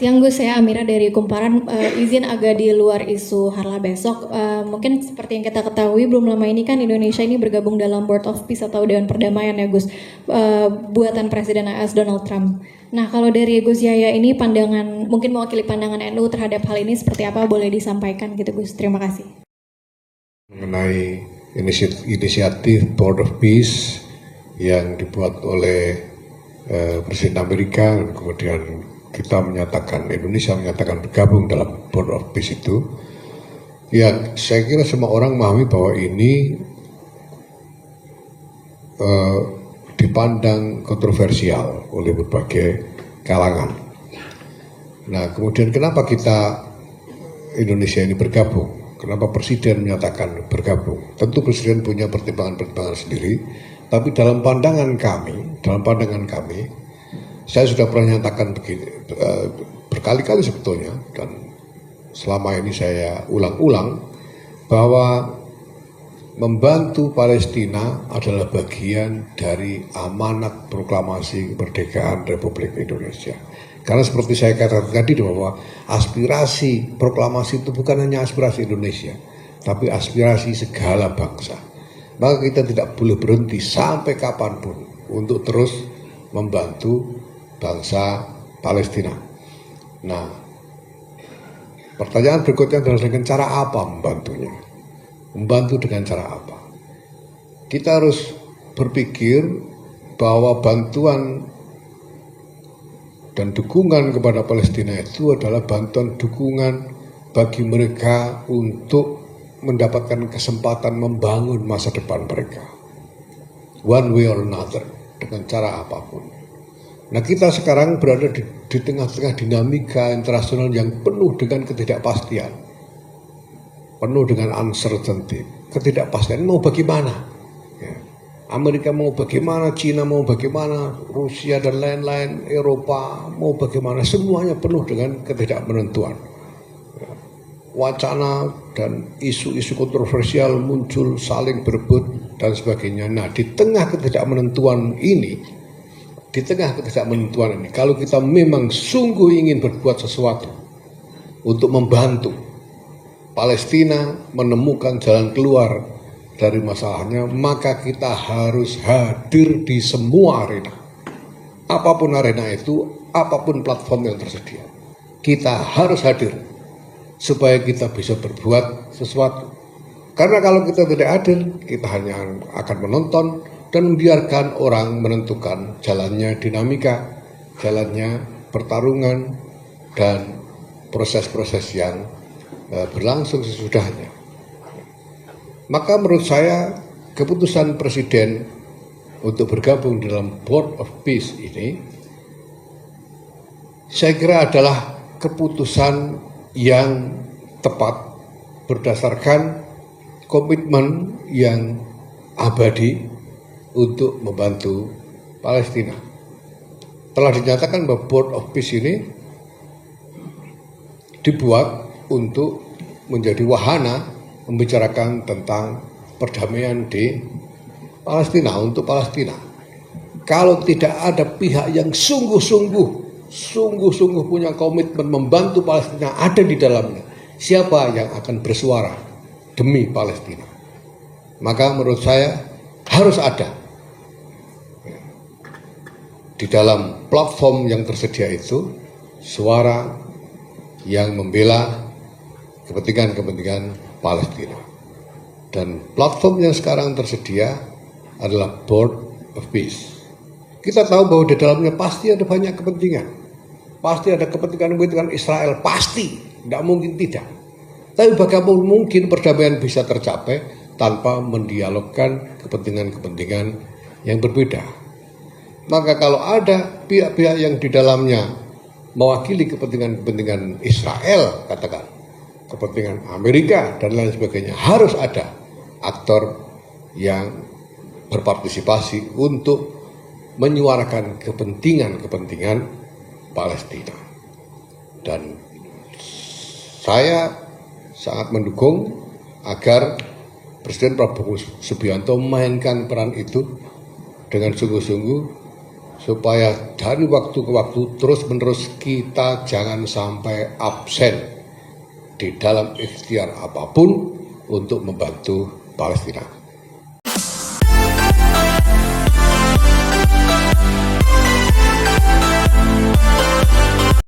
Siang Gus, saya Amira dari Kumparan. Izin agak di luar isu Harlah besok. Mungkin seperti yang kita ketahui belum lama ini kan Indonesia ini bergabung dalam Board of Peace atau Dewan Perdamaian ya Gus, buatan Presiden AS Donald Trump. Nah kalau dari Gus Yahya ini pandangan, mungkin mewakili pandangan NU terhadap hal ini seperti apa, boleh disampaikan gitu Gus. Terima kasih. Mengenai inisiatif Board of Peace yang dibuat oleh Presiden Amerika, kemudian Indonesia menyatakan bergabung dalam Board of Peace itu, ya saya kira semua orang memahami bahwa ini dipandang kontroversial oleh berbagai kalangan. Nah kemudian kenapa Indonesia ini bergabung? Kenapa Presiden menyatakan bergabung? Tentu Presiden punya pertimbangan-pertimbangan sendiri, tapi dalam pandangan kami, saya sudah pernah nyatakan begini, berkali-kali sebetulnya, dan selama ini saya ulang-ulang, bahwa membantu Palestina adalah bagian dari amanat proklamasi kemerdekaan Republik Indonesia. Karena seperti saya katakan tadi bahwa aspirasi proklamasi itu bukan hanya aspirasi Indonesia, tapi aspirasi segala bangsa. Maka kita tidak boleh berhenti sampai kapanpun untuk terus membantu bangsa Palestina. Nah, pertanyaan berikutnya adalah dengan cara apa membantunya? Membantu dengan cara apa? Kita harus berpikir bahwa bantuan dan dukungan kepada Palestina itu adalah bantuan dukungan bagi mereka untuk mendapatkan kesempatan membangun masa depan mereka, one way or another, dengan cara apapun. Nah kita sekarang berada di tengah-tengah dinamika internasional yang penuh dengan ketidakpastian, penuh dengan uncertainty, ketidakpastian. Mau bagaimana? Ya. Amerika mau bagaimana, Cina mau bagaimana, Rusia dan lain-lain, Eropa mau bagaimana, semuanya penuh dengan ketidakmenentuan. Ya. Wacana dan isu-isu kontroversial muncul, saling berebut dan sebagainya. Nah di tengah ketidakmenentuan ini, kalau kita memang sungguh ingin berbuat sesuatu untuk membantu Palestina menemukan jalan keluar dari masalahnya, maka kita harus hadir di semua arena. Apapun arena itu, apapun platform yang tersedia, kita harus hadir supaya kita bisa berbuat sesuatu. Karena kalau kita tidak hadir, kita hanya akan menonton dan membiarkan orang menentukan jalannya dinamika, jalannya pertarungan, dan proses-proses yang berlangsung sesudahnya. Maka menurut saya keputusan Presiden untuk bergabung dalam Board of Peace ini, saya kira adalah keputusan yang tepat berdasarkan komitmen yang abadi untuk membantu Palestina. Telah dinyatakan bahwa Board of Peace ini dibuat untuk menjadi wahana membicarakan tentang perdamaian di Palestina, untuk Palestina. Kalau tidak ada pihak yang sungguh-sungguh punya komitmen membantu Palestina ada di dalamnya, siapa yang akan bersuara demi Palestina? Maka menurut saya harus ada di dalam platform yang tersedia itu suara yang membela kepentingan Palestina. Dan platform yang sekarang tersedia adalah Board of Peace. Kita tahu bahwa di dalamnya pasti ada banyak kepentingan. Pasti ada kepentingan Israel, pasti, tidak mungkin tidak. Tapi bagaimana mungkin perdamaian bisa tercapai tanpa mendialogkan kepentingan-kepentingan yang berbeda? Maka kalau ada pihak-pihak yang di dalamnya mewakili kepentingan Israel, katakan, kepentingan Amerika dan lain sebagainya, harus ada aktor yang berpartisipasi untuk menyuarakan kepentingan Palestina. Dan saya sangat mendukung agar Presiden Prabowo Subianto memainkan peran itu dengan sungguh-sungguh supaya dari waktu ke waktu terus-menerus kita jangan sampai absen di dalam ikhtiar apapun untuk membantu Palestina.